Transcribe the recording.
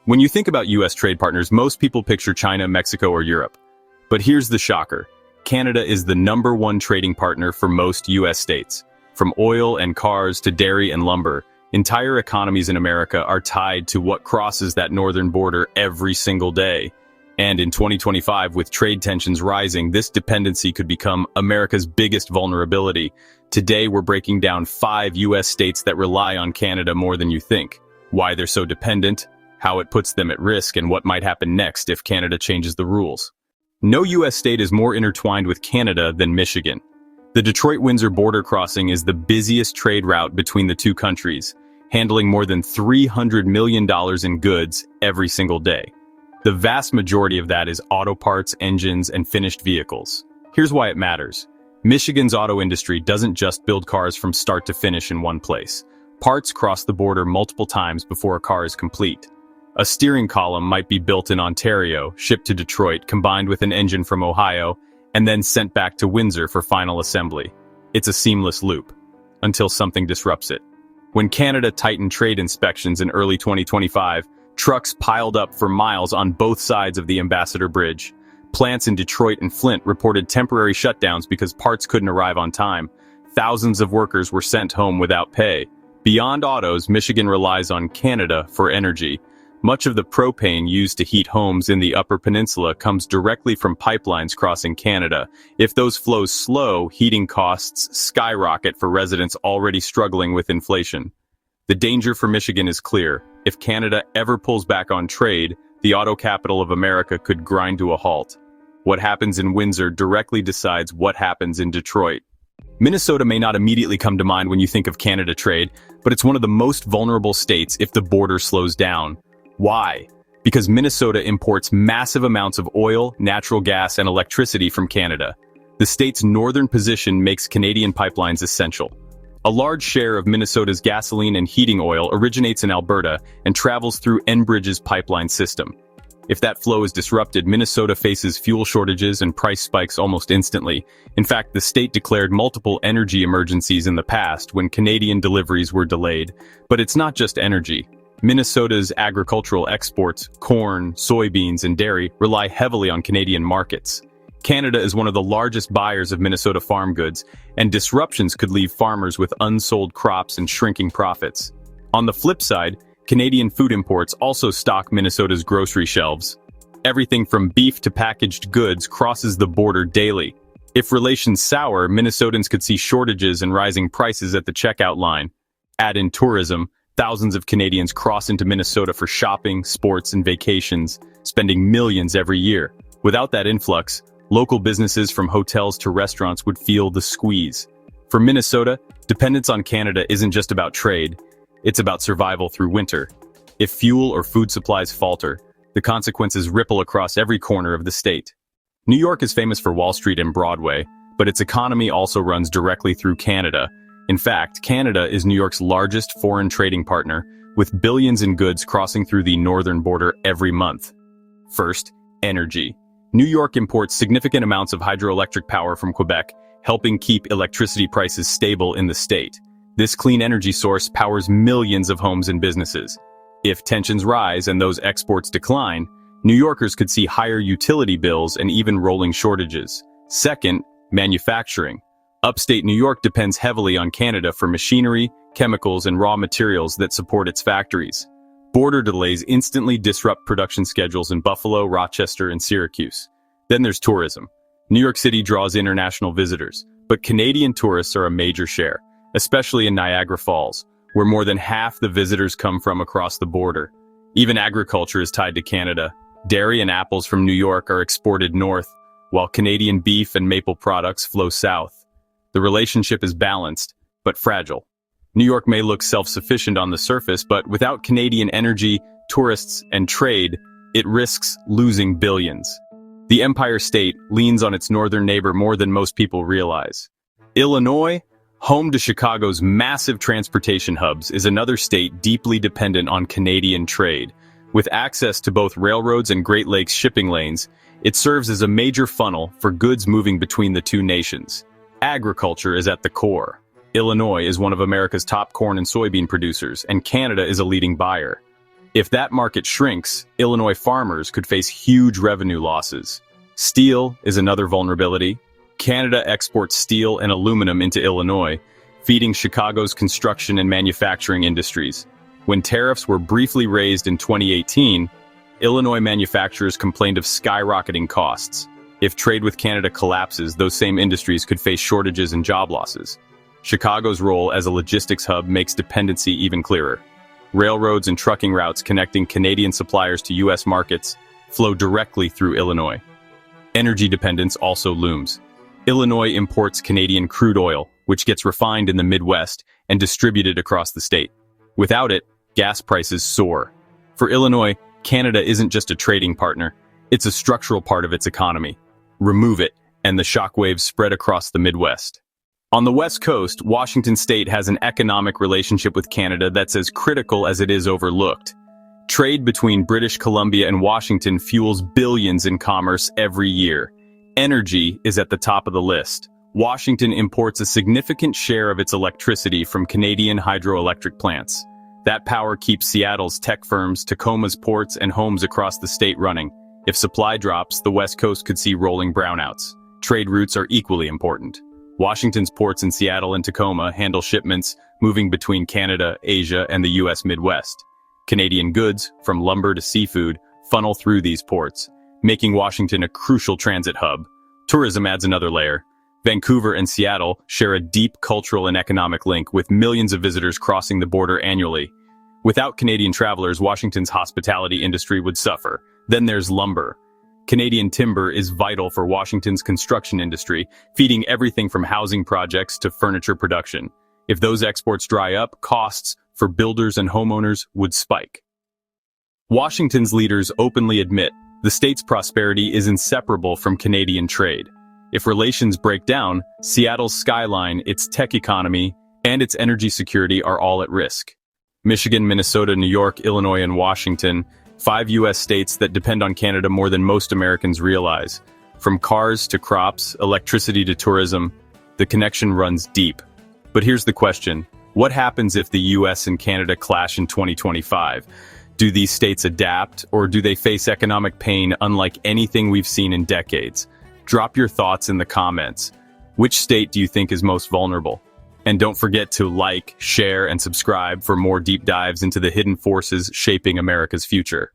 When you think about U.S. trade partners, most people picture China, Mexico, or Europe. But here's the shocker. Canada is the #1 trading partner for most U.S. states. From oil and cars to dairy and lumber, entire economies in America are tied to what crosses that northern border every single day. And in 2025, with trade tensions rising, this dependency could become America's biggest vulnerability. Today, we're breaking down 5 U.S. states that rely on Canada more than you think, why they're so dependent, how it puts them at risk, and what might happen next if Canada changes the rules. No U.S. state is more intertwined with Canada than Michigan. The Detroit-Windsor border crossing is the busiest trade route between the two countries, handling more than $300 million in goods every single day. The vast majority of that is auto parts, engines, and finished vehicles. Here's why it matters. Michigan's auto industry doesn't just build cars from start to finish in one place. Parts cross the border multiple times before a car is complete. A steering column might be built in Ontario, shipped to Detroit, combined with an engine from Ohio, and then sent back to Windsor for final assembly. It's a seamless loop, until something disrupts it. When Canada tightened trade inspections in early 2025, trucks piled up for miles on both sides of the Ambassador Bridge. Plants in Detroit and Flint reported temporary shutdowns because parts couldn't arrive on time. Thousands of workers were sent home without pay. Beyond autos, Michigan relies on Canada for energy. Much of the propane used to heat homes in the Upper Peninsula comes directly from pipelines crossing Canada. If those flows slow, heating costs skyrocket for residents already struggling with inflation. The danger for Michigan is clear. If Canada ever pulls back on trade, the auto capital of America could grind to a halt. What happens in Windsor directly decides what happens in Detroit. Minnesota may not immediately come to mind when you think of Canada trade, but it's one of the most vulnerable states if the border slows down. Why? Because Minnesota imports massive amounts of oil, natural gas, and electricity from Canada. The state's northern position makes Canadian pipelines essential. A large share of Minnesota's gasoline and heating oil originates in Alberta and travels through Enbridge's pipeline system. If that flow is disrupted, Minnesota faces fuel shortages and price spikes almost instantly. In fact, the state declared multiple energy emergencies in the past when Canadian deliveries were delayed. But it's not just energy. Minnesota's agricultural exports, corn, soybeans, and dairy, rely heavily on Canadian markets. Canada is one of the largest buyers of Minnesota farm goods, and disruptions could leave farmers with unsold crops and shrinking profits. On the flip side, Canadian food imports also stock Minnesota's grocery shelves. Everything from beef to packaged goods crosses the border daily. If relations sour, Minnesotans could see shortages and rising prices at the checkout line. Add in tourism. Thousands of Canadians cross into Minnesota for shopping, sports, and vacations, spending millions every year. Without that influx, local businesses from hotels to restaurants would feel the squeeze. For Minnesota, dependence on Canada isn't just about trade, it's about survival through winter. If fuel or food supplies falter, the consequences ripple across every corner of the state. New York is famous for Wall Street and Broadway, but its economy also runs directly through Canada. In fact, Canada is New York's largest foreign trading partner, with billions in goods crossing through the northern border every month. First, energy. New York imports significant amounts of hydroelectric power from Quebec, helping keep electricity prices stable in the state. This clean energy source powers millions of homes and businesses. If tensions rise and those exports decline, New Yorkers could see higher utility bills and even rolling shortages. Second, manufacturing. Upstate New York depends heavily on Canada for machinery, chemicals, and raw materials that support its factories. Border delays instantly disrupt production schedules in Buffalo, Rochester, and Syracuse. Then there's tourism. New York City draws international visitors, but Canadian tourists are a major share, especially in Niagara Falls, where more than half the visitors come from across the border. Even agriculture is tied to Canada. Dairy and apples from New York are exported north, while Canadian beef and maple products flow south. The relationship is balanced, but fragile. New York may look self-sufficient on the surface, but without Canadian energy, tourists, and trade, it risks losing billions. The Empire State leans on its northern neighbor more than most people realize. Illinois, home to Chicago's massive transportation hubs, is another state deeply dependent on Canadian trade. With access to both railroads and Great Lakes shipping lanes, it serves as a major funnel for goods moving between the two nations. Agriculture is at the core. Illinois is one of America's top corn and soybean producers, and Canada is a leading buyer. If that market shrinks, Illinois farmers could face huge revenue losses. Steel is another vulnerability. Canada exports steel and aluminum into Illinois, feeding Chicago's construction and manufacturing industries. When tariffs were briefly raised in 2018, Illinois manufacturers complained of skyrocketing costs. If trade with Canada collapses, those same industries could face shortages and job losses. Chicago's role as a logistics hub makes dependency even clearer. Railroads and trucking routes connecting Canadian suppliers to U.S. markets flow directly through Illinois. Energy dependence also looms. Illinois imports Canadian crude oil, which gets refined in the Midwest and distributed across the state. Without it, gas prices soar. For Illinois, Canada isn't just a trading partner, it's a structural part of its economy. Remove it, and the shockwaves spread across the Midwest. On the West Coast, Washington State has an economic relationship with Canada that's as critical as it is overlooked. Trade between British Columbia and Washington fuels billions in commerce every year. Energy is at the top of the list. Washington imports a significant share of its electricity from Canadian hydroelectric plants. That power keeps Seattle's tech firms, Tacoma's ports, and homes across the state running. If supply drops, the West Coast could see rolling brownouts. Trade routes are equally important. Washington's ports in Seattle and Tacoma handle shipments moving between Canada, Asia, and the U.S. Midwest. Canadian goods, from lumber to seafood, funnel through these ports, making Washington a crucial transit hub. Tourism adds another layer. Vancouver and Seattle share a deep cultural and economic link, with millions of visitors crossing the border annually. Without Canadian travelers, Washington's hospitality industry would suffer. Then there's lumber. Canadian timber is vital for Washington's construction industry, feeding everything from housing projects to furniture production. If those exports dry up, costs for builders and homeowners would spike. Washington's leaders openly admit the state's prosperity is inseparable from Canadian trade. If relations break down, Seattle's skyline, its tech economy, and its energy security are all at risk. Michigan, Minnesota, New York, Illinois, and Washington, 5 U.S. states that depend on Canada more than most Americans realize. From cars to crops, electricity to tourism, the connection runs deep. But here's the question. What happens if the U.S. and Canada clash in 2025? Do these states adapt, or do they face economic pain unlike anything we've seen in decades? Drop your thoughts in the comments. Which state do you think is most vulnerable? And don't forget to like, share, and subscribe for more deep dives into the hidden forces shaping America's future.